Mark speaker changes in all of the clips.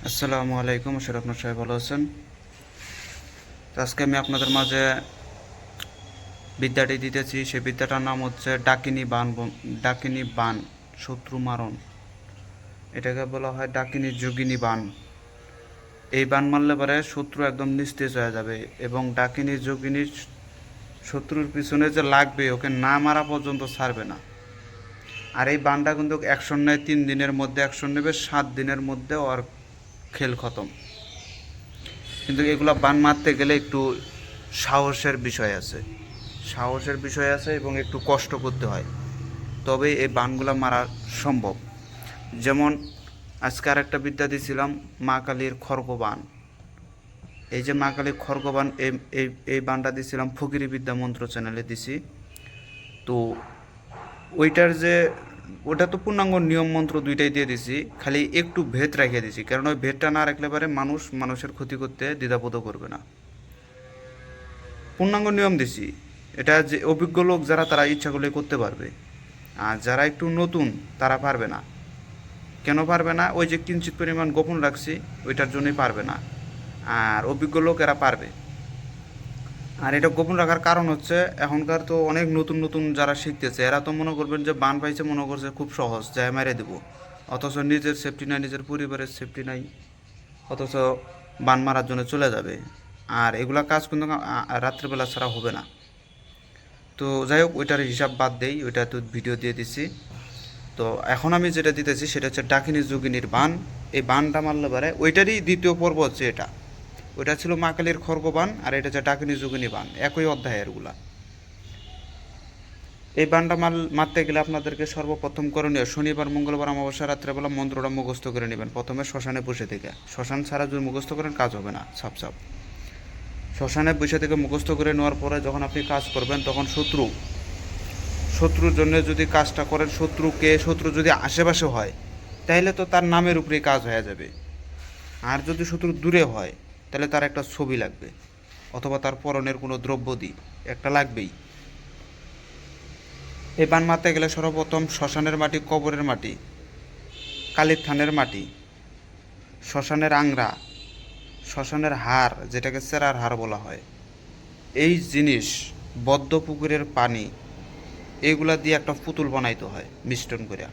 Speaker 1: আসসালামু আলাইকুম, আশা করি আপনার সবাই ভালো আছেন। তো আজকে আমি আপনাদের মাঝে বিদ্যাটি দিতেছি। সেই বিদ্যাটার নাম হচ্ছে ডাকিনী বান শত্রু মারণ। এটাকে বলা হয় ডাকিনী যোগিনী বান। এই বান মারলে পরে শত্রু একদম নিস্তেজ হয়ে যাবে এবং ডাকিনী যোগিনী শত্রুর পিছনে যে লাগবে ওকে না মারা পর্যন্ত ছাড়বে না। আর এই বানটা কিন্তু অ্যাকশন নেয় 3 দিনের মধ্যে, অ্যাকশন নেবে 7 দিনের মধ্যে ওর খেল খতম। কিন্তু এগুলো বান মারতে গেলে একটু সাহসের বিষয় আছে, এবং একটু কষ্ট করতে হয়, তবে এই বানগুলো মারা সম্ভব। যেমন আজকে আর একটা বিদ্যা দিয়েছিলাম, মা কালীর খড়গবান। এই যে মা কালীর খড়গবান, এই এই এই বানটা দিয়েছিলাম ফকিরি বিদ্যা মন্ত্র চ্যানেলে দিছি। তো ওইটার যে ওটা তো পূর্ণাঙ্গ নিয়ম মন্ত্র দুইটাই দিয়ে দিছি, খালি একটু ভেদ রেখে দিছি, কারণ ওই ভেদটা না রাখলে পারে মানুষের ক্ষতি করতে দ্বিধাবোধ করবে না। পূর্ণাঙ্গ নিয়ম দিছি, এটা যে অভিজ্ঞ লোক যারা তারা ইচ্ছা করলে করতে পারবে, আর যারা একটু নতুন তারা পারবে না। কেন পারবে না? ওই যে কিঞ্চিত পরিমাণ গোপন রাখছি, ওইটার জন্যই পারবে না। আর অভিজ্ঞ লোক এরা পারবে। আর এটা গোপন রাখার কারণ হচ্ছে, এখনকার তো অনেক নতুন নতুন যারা শিখতেছে, এরা তো মনে করবেন যে বান পাইছে, মনে করছে খুব সহজ, যায় মেরে দেবো। অথচ নিজের সেফটি নাই, নিজের পরিবারের সেফটি নাই, অথচ বান মারার জন্য চলে যাবে। আর এগুলা কাজ কিন্তু রাত্রিবেলা ছাড়া হবে না। তো যাই হোক, ওইটার হিসাব বাদ দেই, ওইটা তো ভিডিও দিয়ে দিছি। তো এখন আমি যেটা দিতেছি সেটা হচ্ছে ডাকিনী যোগিনীর বান। এই বানটা মারলে পারে, ওইটারই দ্বিতীয় পর্ব হচ্ছে এটা। ওইটা ছিল মা কালীর খড়গবান, আর এটা হচ্ছে ডাকিনী যোগিনী বান, একই অধ্যায়ের গুলা। এই বানটা মারতে গেলে আপনাদেরকে সর্বপ্রথম করণীয়, শনিবার মঙ্গলবার অমাবস্যা রাত্রেবেলা মন্ত্রটা মুখস্থ করে নেবেন। প্রথমে শ্মশানে বসে থেকে, শ্মশান ছাড়া যদি মুখস্থ করেন কাজ হবে না, সাপ সাপ। শ্মশানে বসে থেকে মুখস্থ করে নেওয়ার পরে যখন আপনি কাজ করবেন, তখন শত্রুর জন্য যদি কাজটা করেন, শত্রু যদি আশেপাশে হয়, তাহলে তো তার নামের উপরেই কাজ হয়ে যাবে। আর যদি শত্রু দূরে হয়, তাহলে তার একটা ছবি লাগবে, অথবা তার পরনের কোনো দ্রব্যাদি একটা লাগবেই। এই বান মারতে গেলে সর্বপ্রথম শ্মশানের মাটি, কবরের মাটি, কালীর থানের মাটি, শ্মশানের আংরা, শ্মশানের হাড়, যেটাকে চেরার হাড় বলা হয়, এই জিনিস, বদ্ধ পুকুরের পানি, এগুলা দিয়ে একটা পুতুল বানাইতে হয় মিষ্টন করে।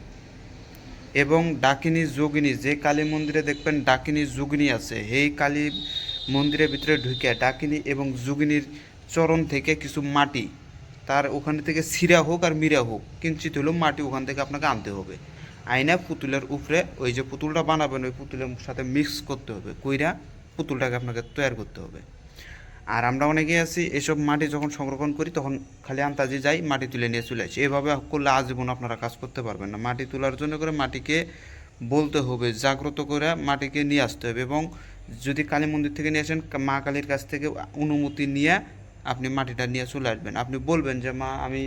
Speaker 1: এবং ডাকিনী যোগিনী, যে কালী মন্দিরে দেখবেন ডাকিনী যোগিনী আছে, এই কালী মন্দিরের ভিতরে ঢুকে ডাকিনী এবং যোগিনীর চরণ থেকে কিছু মাটি, তার ওখানে থেকে ছিঁড়া হোক আর মিরা হোক, কিঞ্চিত হলেও মাটি ওখান থেকে আপনাকে আনতে হবে। আইনা পুতুলের উপরে, ওই যে পুতুলটা বানাবেন ওই পুতুলের সাথে মিক্স করতে হবে, কইরা পুতুলটাকে আপনাকে তৈরি করতে হবে। আর আমরা অনেকে আছি, এসব মাটি যখন সংরক্ষণ করি তখন খালি আন্তাজি যাই, মাটি তুলে নিয়ে চলে আসি। এভাবে করলে আজীবন আপনারা কাজ করতে পারবেন না। মাটি তোলার জন্য করে মাটিকে বলতে হবে, জাগ্রত করে মাটিকে নিয়ে আসতে হবে। এবং যদি কালী মন্দির থেকে নিয়ে আসেন, মা কালীর কাছ থেকে অনুমতি নিয়ে আপনি মাটিটা নিয়ে চলে আসবেন। আপনি বলবেন যে মা, আমি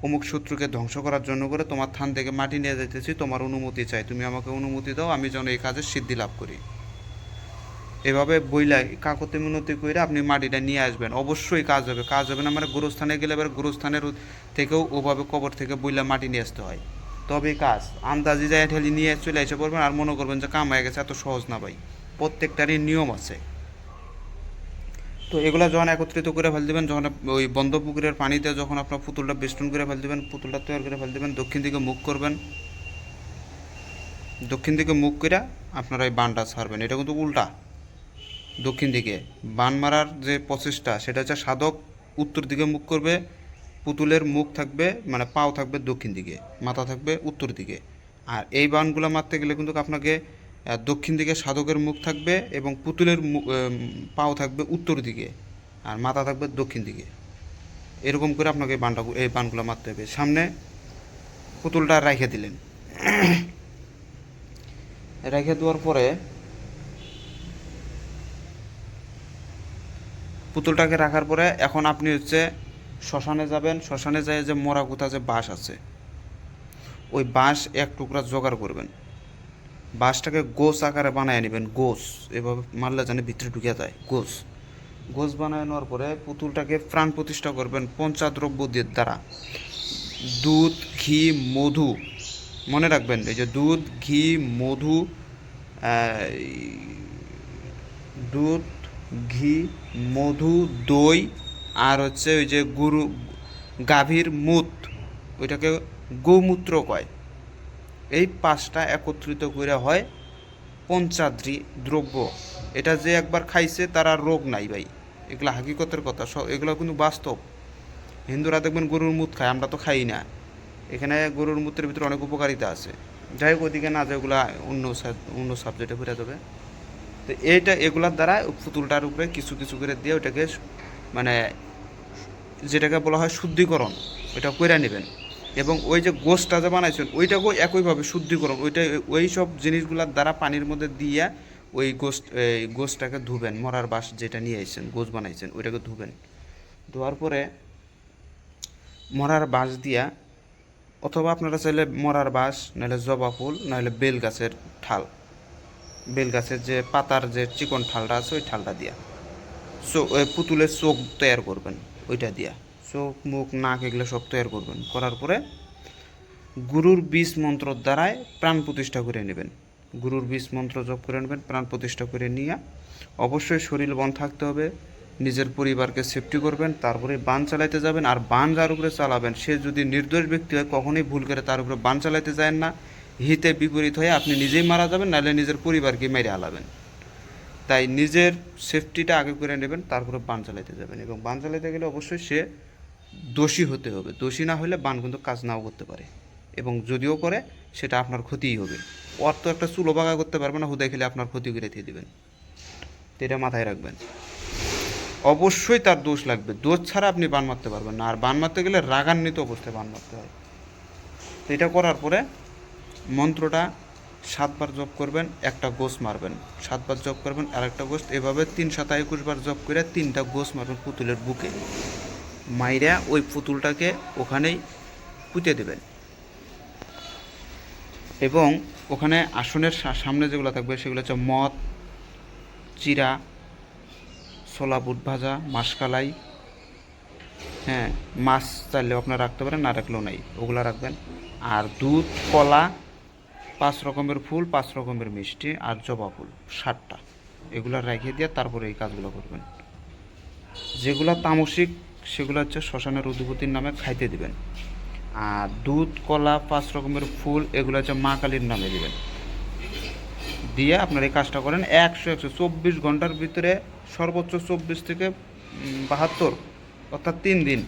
Speaker 1: অমুক শত্রুকে ধ্বংস করার জন্য করে তোমার থান থেকে মাটি নিয়ে যাইতেছি, তোমার অনুমতি চাই, তুমি আমাকে অনুমতি দাও, আমি যেন এই কাজের সিদ্ধি লাভ করি। এভাবে বইলা কাকতে মিনতি করে আপনি মাটিটা নিয়ে আসবেন, অবশ্যই কাজ হবে না। মানে গোরস্থানে গেলে এবার গোরস্থানের থেকেও ওভাবে কবর থেকে বইলা মাটি নিয়ে আসতে হয়, তবে কাজ। আন্দাজি যায় ঠেলি নিয়ে চলে এসে পড়বেন, আর মনে করবেন যে কাম হয়ে গেছে, এত সহজ না ভাই, প্রত্যেকটারই নিয়ম আছে। তো এগুলো যখন একত্রিত করে ফেল দেবেন, যখন ওই বন্ধ পুকুরের পানিতে যখন আপনার পুতুলটা বেষ্টন করে ফেল দেবেন, পুতুলটা তৈরি করে ফেল দেবেন, দক্ষিণ দিকে মুখ করবেন, দক্ষিণ দিকে মুখ করে আপনারা এই বানটা ছাড়বেন। এটা কিন্তু উল্টা, দক্ষিণ দিকে বান মারার যে প্রচেষ্টা সেটা হচ্ছে সাধক উত্তর দিকে মুখ করবে, পুতুলের মুখ থাকবে, মানে পাও থাকবে দক্ষিণ দিকে, মাথা থাকবে উত্তর দিকে। আর এই বানগুলো মারতে গেলে কিন্তু আপনাকে দক্ষিণ দিকে সাধকের মুখ থাকবে এবং পুতুলের পাও থাকবে উত্তর দিকে, আর মাথা থাকবে দক্ষিণ দিকে। এরকম করে আপনাকে এই বানগুলো মারতে হবে। সামনে পুতুলটা রেখে দিলেন, রেখে দেওয়ার পরে পুতুলটাকে রাখার পরে এখন আপনি হচ্ছে শ্মশানে যাবেন। শ্মশানে যায় যে মরা গুঁতা যে বাঁশ আছে, ওই বাঁশ এক টুকরা জোগাড় করবেন। বাঁশটাকে গোছ আকারে বানায় নেবেন, গোছ, এভাবে মারলে জানে ভিতরে ঢুকে যায়। গোছ গোছ বানায় নেওয়ার পরে পুতুলটাকে প্রাণ প্রতিষ্ঠা করবেন পঞ্চদ্রব্য দ্বারা। দুধ, ঘি, মধু, মনে রাখবেন, এই যে দুধ, ঘি, মধু, দুধ, ঘি, মধু, দই, আর হচ্ছে ওই যে গরু গাভীর মুত, ওইটাকে গোমূত্র কয়। এই পাঁচটা একত্রিত করে হয় পঞ্চাদ্রি দ্রব্য। এটা যে একবার খাইছে তার আর রোগ নাই ভাই, এগুলো হাকিকতের কথা, এগুলো কিন্তু বাস্তব। হিন্দুরা দেখবেন গরুর মুত খায়, আমরা তো খাই না। এখানে গরুর মুতের ভিতরে অনেক উপকারিতা আছে। যাই হোক, ওদিকে না যায়, ওগুলো অন্য সাবজেক্টে ফিরে যাবে। তো এগুলার দ্বারা পুতুলটার উপরে কিছু কিছু করে দিয়ে ওইটাকে মানে যেটাকে বলা হয় শুদ্ধিকরণ, ওইটা কইরা নেবেন। এবং ওই যে গোশটা যে বানাইছেন ওইটাকেও একইভাবে শুদ্ধিকরণ, ওই সব জিনিসগুলোর দ্বারা পানির মধ্যে দিয়ে ওই গোশটাকে ধুবেন। মরার বাঁশ যেটা নিয়ে আসছেন, গোশ বানাইছেন, ওইটাকে ধুবেন। ধোয়ার পরে মরার বাঁশ দিয়া, অথবা আপনারা চাইলে মরার বাঁশ, নাহলে জবা ফুল, নাহলে বেল গাছের ঠাল, বেল গাছের যে পাতার যে চিকন ঠালটা আছে ওই ঠালটা দিয়া ওই পুতুলের চোখ তৈরি করবেন। ওইটা দিয়া চোখ, মুখ, নাক এগুলো সব তৈরি করবেন। করার পরে গুরুর বীজ মন্ত্র দ্বারায় প্রাণ প্রতিষ্ঠা করে নেবেন। গুরুর বীজ মন্ত্র জপ করে নেবেন, প্রাণ প্রতিষ্ঠা করে নিয়ে অবশ্যই শরীর বন থাকতে হবে, নিজের পরিবারকে সেফটি করবেন। তারপরে বান চালাইতে যাবেন। আর বান যার উপরে চালাবেন সে যদি নির্দোষ ব্যক্তি হয়, কখনোই ভুল করে তার উপরে বান চালাইতে যায় না। হিতে বিপরীত হয়ে আপনি নিজেই মারা যাবেন, নাহলে নিজের পরিবারকে মেরে হালাবেন। তাই নিজের সেফটিটা আগে করে নেবেন, তারপরে বান চালাইতে যাবেন। এবং বান চালাইতে গেলে অবশ্যই সে দোষী হতে হবে। দোষী না হলে বান কিন্তু কাজ নাও করতে পারে, এবং যদিও করে সেটা আপনার ক্ষতিই হবে। ওর তো একটা চুলো বাগা করতে পারবে না, হুদায় খেলে আপনার ক্ষতি করে দিয়ে দেবেন। তো এটা মাথায় রাখবেন। অবশ্যই তার দোষ লাগবে, দোষ ছাড়া আপনি বান মারতে পারবেন না। আর বান মারতে গেলে রাগান্বিত অবস্থায় বান মারতে হয়। তো এটা করার পরে মন্ত্রটা 7 বার জপ করবেন, একটা গোস মারবেন। 7 বার জপ করবেন, আর একটা গোস, এভাবে 3 7 21 বার জপ করে 3টা গোস মারবেন পুতুলের বুকে। মাইরা ওই পুতুলটাকে ওখানেই পুঁতে দেবেন। এবং ওখানে আসনের সামনে যেগুলো থাকবে সেগুলো হচ্ছে মদ, চিরা, ছোলা বুট ভাজা, মাসকালাই, হ্যাঁ, মাছ চাইলেও আপনারা রাখতে পারেন, না রাখলেও নাই, ওগুলো রাখবেন। আর দুধ, কলা, 5 রকমের ফুল, 5 রকমের মিষ্টি, আর জবা ফুল 7টা, এগুলো রেখে দিয়ে তারপরে এই কাজগুলো করবেন। যেগুলো তামসিক সেগুলো হচ্ছে শ্মশানের অধিপতির নামে খাইতে দিবেন। আর দুধ, কলা, 5 রকমের ফুল এগুলো হচ্ছে মা কালীর নামে দিবেন। দিয়ে আপনার এই কাজটা করেন 124 ঘন্টার ভিতরে, সর্বোচ্চ 24 থেকে 72, অর্থাৎ 3 দিন।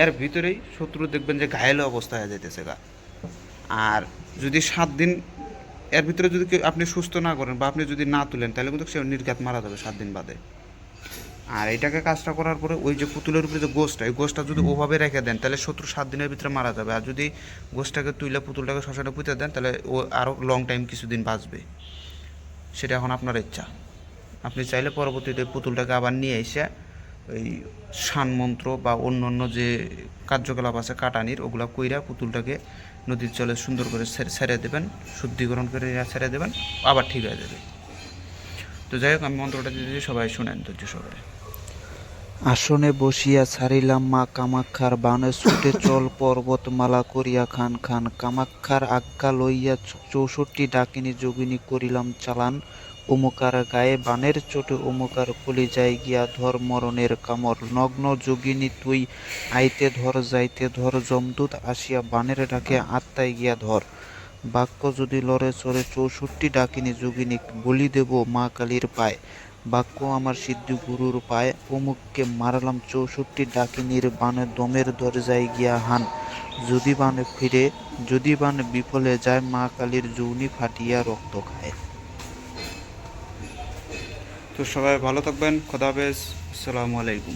Speaker 1: এর ভিতরেই শত্রু দেখবেন যে ঘায়েল অবস্থায় হয়ে যাইতেছে গা। আর যদি 7 দিন এর ভিতরে যদি আপনি সুস্থ না করেন বা আপনি যদি না তুলেন, তাহলে কিন্তু সে নির্ঘাত মারা যাবে 7 দিন বাদে। আর এটাকে কাজটা করার পরে ওই যে পুতুলের উপরে যে গোশটা, এই গোশটা যদি ওভাবে রেখে দেন তাহলে শত্রু 7 দিনের ভিতরে মারা যাবে। আর যদি গোশটাকে তুলে পুতুলটাকে শ্মশানে পুঁতে দেন তাহলে ও আরও লং টাইম কিছুদিন বাঁচবে। সেটা এখন আপনার ইচ্ছা। আপনি চাইলে পরবর্তীতে পুতুলটাকে আবার নিয়ে এসে ওই শান মন্ত্র বা অন্য অন্য যে কার্যকলাপ আছে কাটানির, ওগুলো কইরা পুতুলটাকে নদীর জলে সুন্দর করে ছেড়ে দেবেন, শুদ্ধিকরণ করে ছেড়ে দেবেন, আবার ঠিক হয়ে যাবে। তো যাই হোক, আমি মন্ত্রটা দিতে সবাই শুনেন ধৈর্য সহকারে।
Speaker 2: আসনে বসিয়া ছাড়িলাম মা কামাক্ষার বানে, ছুটে চল পর্বতমালা করিয়া খান খান। কামাক্ষার আজ্ঞা লইয়া 64 ডাকিনী যোগিনী করিলাম চালান। অমুকার গায়ে বানের চোটে অমুকার কলিজায় গিয়া ধর মরণের কামড়। নগ্ন যোগিনী তুই আইতে ধর যাইতে ধর, যমদূত আসিয়া বানের ডাকে আত্মায় গিয়া ধর। বাক্য যদি লড়ে চড়ে 64 ডাকিনী যোগিনী বলি দেব মা কালীর পায়। বাক্য আমার সিদ্ধি গুরুর পায়, অমুককে মারলাম 64 ডাকিনীর বানে, দমের দরজায় গিয়া হান। যদি বানে ফিরে, যদি বানে বিফলে যায়, মা কালীর যৌনি ফাটিয়া রক্ত খায়।
Speaker 1: তো সবাই ভালো থাকবেন, খোদা হাফেজ, আসসালামু আলাইকুম।